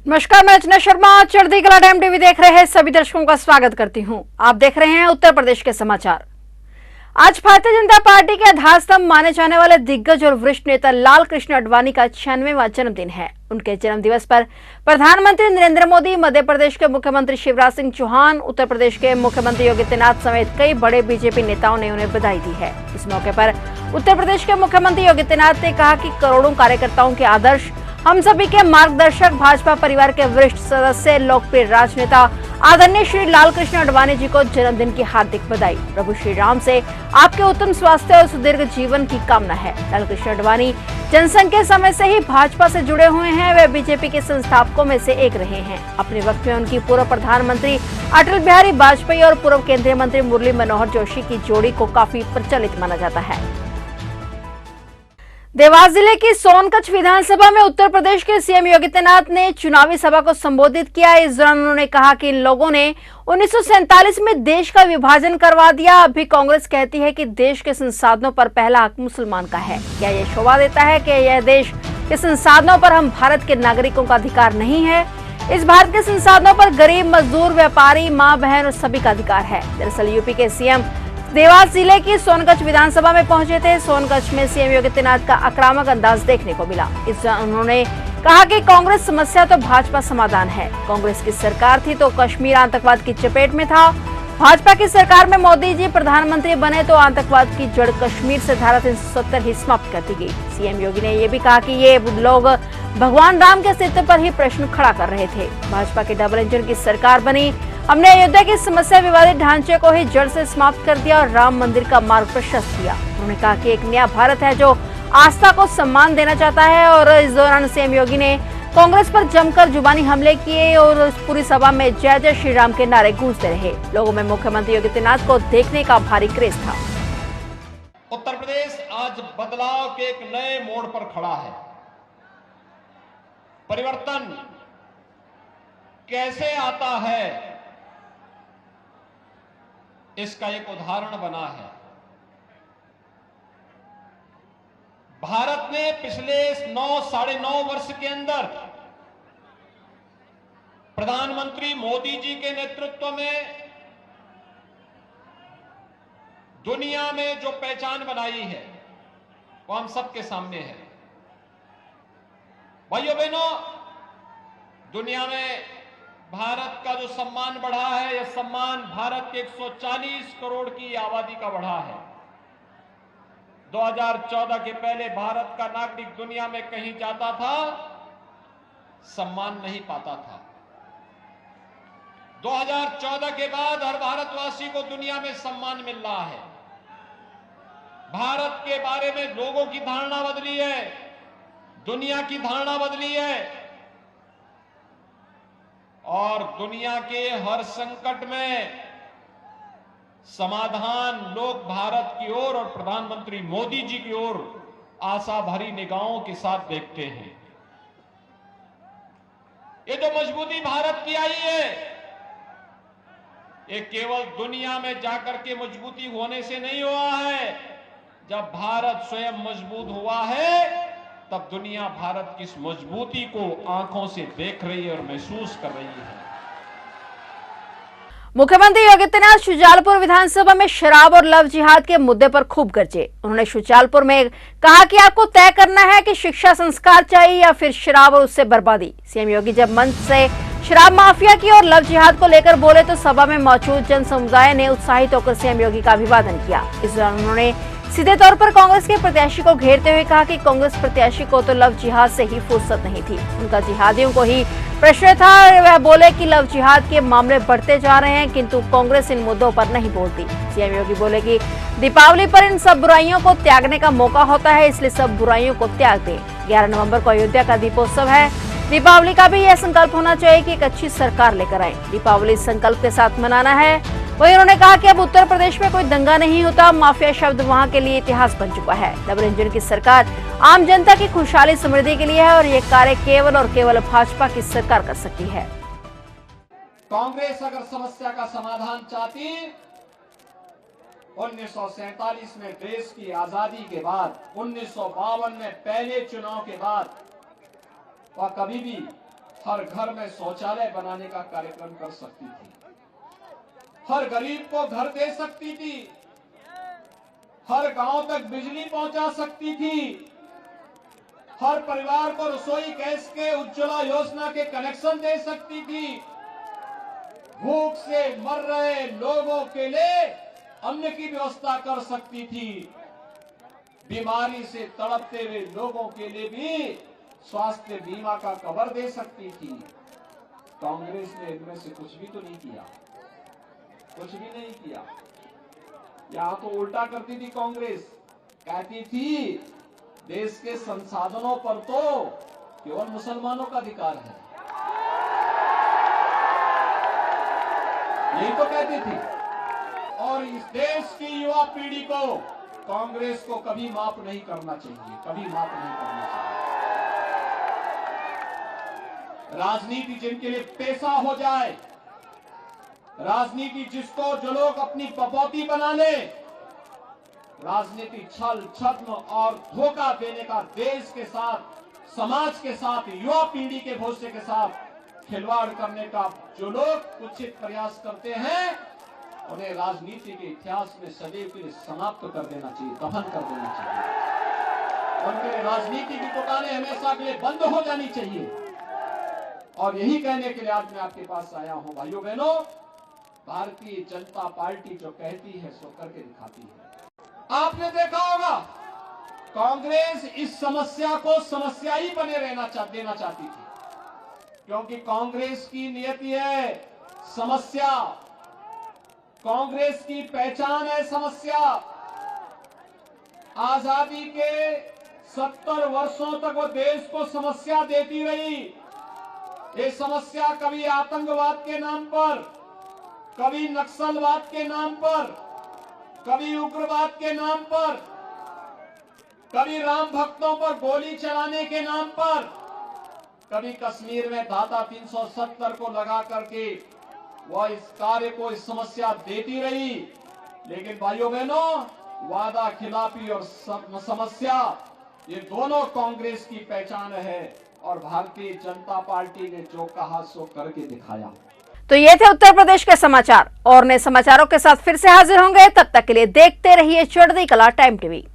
नमस्कार, मैं रचना शर्मा। चढ़ती कला टाइम टीवी देख रहे हैं सभी दर्शकों का स्वागत करती हूं। आप देख रहे हैं उत्तर प्रदेश के समाचार। आज भारतीय जनता पार्टी के आधार स्तंभ माने जाने वाले दिग्गज और वरिष्ठ नेता लाल कृष्ण आडवाणी का 96वां जन्मदिन है। उनके जन्म दिवस पर प्रधानमंत्री नरेंद्र मोदी, मध्य प्रदेश के मुख्यमंत्री शिवराज सिंह चौहान, उत्तर प्रदेश के मुख्यमंत्री योगी आदित्यनाथ समेत कई बड़े बीजेपी नेताओं ने उन्हें बधाई दी है। इस मौके पर उत्तर प्रदेश के मुख्यमंत्री योगी आदित्यनाथ ने कहा कि करोड़ों कार्यकर्ताओं के आदर्श, हम सभी के मार्गदर्शक, भाजपा परिवार के वरिष्ठ सदस्य, लोकप्रिय राजनेता आदरणीय श्री लाल कृष्ण आडवाणी जी को जन्मदिन की हार्दिक बधाई। प्रभु श्री राम से आपके उत्तम स्वास्थ्य और सुदीर्घ जीवन की कामना है। लाल कृष्ण आडवाणी जनसंघ के समय से ही भाजपा से जुड़े हुए हैं। वे बीजेपी के संस्थापकों में से एक रहे हैं। अपने वक्त में उनकी पूर्व प्रधानमंत्री अटल बिहारी वाजपेयी और पूर्व केंद्रीय मंत्री मुरली मनोहर जोशी की जोड़ी को काफी प्रचलित माना जाता है। देवास जिले की सोनकच्छ विधानसभा में उत्तर प्रदेश के सीएम योगी आदित्यनाथ ने चुनावी सभा को संबोधित किया। इस दौरान उन्होंने कहा कि इन लोगों ने 1947 में देश का विभाजन करवा दिया। अभी कांग्रेस कहती है कि देश के संसाधनों पर पहला हक मुसलमान का है। क्या यह शोभा देता है कि यह देश के संसाधनों पर हम भारत के नागरिकों का अधिकार नहीं है? इस भारत के संसाधनों पर गरीब, मजदूर, व्यापारी, माँ बहन और सभी का अधिकार है। दरअसल यूपी के सीएम देवास जिले की सोनकच्छ विधानसभा में पहुंचे थे। सोनकच्छ में सीएम योगी आदित्यनाथ का आक्रामक अंदाज देखने को मिला। उन्होंने कहा कि कांग्रेस समस्या तो भाजपा समाधान है। कांग्रेस की सरकार थी तो कश्मीर आतंकवाद की चपेट में था। भाजपा की सरकार में मोदी जी प्रधानमंत्री बने तो आतंकवाद की जड़ कश्मीर से धारा 370 ही समाप्त कर दी गई। सीएम योगी ने यह भी कहा कि ये लोग भगवान राम के अस्तित्व पर ही प्रश्न खड़ा कर रहे थे। भाजपा के डबल इंजन की सरकार बनी। हमने अयोध्या की समस्या, विवादित ढांचे को ही जड़ से समाप्त कर दिया और राम मंदिर का मार्ग प्रशस्त किया। उन्होंने कहा कि एक नया भारत है जो आस्था को सम्मान देना चाहता है। और इस दौरान सीएम योगी ने कांग्रेस पर जमकर जुबानी हमले किए और पूरी सभा में जय जय श्री राम के नारे गूंजते रहे। लोगों में मुख्यमंत्री योगी आदित्यनाथ को देखने का भारी क्रेज था। उत्तर प्रदेश आज बदलाव के एक नए मोड़ पर खड़ा है। परिवर्तन कैसे आता है, इसका एक उदाहरण बना है। भारत ने पिछले 9-9.5 वर्ष के अंदर प्रधानमंत्री मोदी जी के नेतृत्व में दुनिया में जो पहचान बनाई है वो हम सबके सामने है। भाइयों बहनों, दुनिया में भारत का जो सम्मान बढ़ा है, यह सम्मान भारत के 140 करोड़ की आबादी का बढ़ा है। 2014 के पहले भारत का नागरिक दुनिया में कहीं जाता था, सम्मान नहीं पाता था। 2014 के बाद हर भारतवासी को दुनिया में सम्मान मिल रहा है। भारत के बारे में लोगों की धारणा बदली है, दुनिया की धारणा बदली है और दुनिया के हर संकट में समाधान लोग भारत की ओर और प्रधानमंत्री मोदी जी की ओर आशा भरी निगाहों के साथ देखते हैं। ये जो मजबूती भारत की आई है, ये केवल दुनिया में जाकर के मजबूती होने से नहीं हुआ है। जब भारत स्वयं मजबूत हुआ है, तब दुनिया भारत की इस मजबूती को आंखों से देख रही है और महसूस कर रही है। मुख्यमंत्री योगी आदित्यनाथ शुजालपुर विधानसभा में शराब और लव जिहाद के मुद्दे पर खूब गरजे। उन्होंने शुजालपुर में कहा कि आपको तय करना है कि शिक्षा संस्कार चाहिए या फिर शराब और उससे बर्बादी। सीएम योगी जब मंच से शराब माफिया की और लव जिहाद को लेकर बोले तो सभा में मौजूद जन समुदाय ने उत्साहित होकर सीएम योगी का अभिवादन किया। इस दौरान उन्होंने सीधे तौर पर कांग्रेस के प्रत्याशी को घेरते हुए कहा कि कांग्रेस प्रत्याशी को तो लव जिहाद से ही फुर्सत नहीं थी, उनका जिहादियों को ही प्रश्न था। वह बोले कि लव जिहाद के मामले बढ़ते जा रहे हैं किंतु कांग्रेस इन मुद्दों पर नहीं बोलती। सीएम योगी बोले कि दीपावली पर इन सब बुराइयों को त्यागने का मौका होता है, इसलिए सब बुराइयों को त्याग दें। 11 नवंबर को अयोध्या का दीपोत्सव है। दीपावली का भी यह संकल्प होना चाहिए कि एक अच्छी सरकार लेकर आए। दीपावली संकल्प के साथ मनाना है। वहीं उन्होंने कहा कि अब उत्तर प्रदेश में कोई दंगा नहीं होता, माफिया शब्द वहां के लिए इतिहास बन चुका है। डबल इंजन की सरकार आम जनता की खुशहाली समृद्धि के लिए है और ये कार्य केवल और केवल भाजपा की सरकार कर सकती है। कांग्रेस अगर समस्या का समाधान चाहती, 1947 में देश की आजादी के बाद, 1952 में पहले चुनाव के बाद, वह कभी भी हर घर में शौचालय बनाने का कार्यक्रम कर सकती थी, हर गरीब को घर दे सकती थी, हर गांव तक बिजली पहुंचा सकती थी, हर परिवार को रसोई गैस के उज्ज्वला योजना के कनेक्शन दे सकती थी, भूख से मर रहे लोगों के लिए अन्न की व्यवस्था कर सकती थी, बीमारी से तड़पते हुए लोगों के लिए भी स्वास्थ्य बीमा का कवर दे सकती थी। कांग्रेस ने इनमें से कुछ भी तो नहीं किया, कुछ भी नहीं किया। यहां तो उल्टा करती थी कांग्रेस, कहती थी देश के संसाधनों पर तो केवल मुसलमानों का अधिकार है, यही तो कहती थी। और इस देश की युवा पीढ़ी को कांग्रेस को कभी माफ नहीं करना चाहिए, कभी माफ नहीं करना चाहिए। राजनीति जिनके लिए पेशा हो जाए, राजनीति जिसको जो लोग अपनी बपौती बना ले, राजनीति छल छद्म और धोखा देने का देश के साथ, समाज के साथ, युवा पीढ़ी के भविष्य के साथ खिलवाड़ करने का जो लोग कुछित प्रयास करते हैं, उन्हें राजनीति के इतिहास में सदैव के लिए समाप्त कर देना चाहिए, दफन कर देना चाहिए। उनके राजनीति की दुकानें हमेशा के लिए बंद हो जानी चाहिए। और यही कहने के लिए आज मैं आपके पास आया हूं। भाइयों बहनों, भारतीय जनता पार्टी जो कहती है सो करके दिखाती है। आपने देखा होगा कांग्रेस इस समस्या को समस्या ही बने देना चाहती थी, क्योंकि कांग्रेस की नियति है समस्या, कांग्रेस की पहचान है समस्या। आजादी के 70 वर्षों तक वो देश को समस्या देती रही। ये समस्या कभी आतंकवाद के नाम पर, कभी नक्सलवाद के नाम पर, कभी उग्रवाद के नाम पर, कभी राम भक्तों पर गोली चलाने के नाम पर, कभी कश्मीर में धारा 370 को लगा करके वह इस कार्य को, इस समस्या देती रही। लेकिन भाइयों बहनों, वादा खिलाफी और समस्या, ये दोनों कांग्रेस की पहचान है। और भारतीय जनता पार्टी ने जो कहा सो करके दिखाया। तो ये थे उत्तर प्रदेश के समाचार, और नए समाचारों के साथ फिर से हाजिर होंगे। तब तक के लिए देखते रहिए चढ़ती कला टाइम टीवी।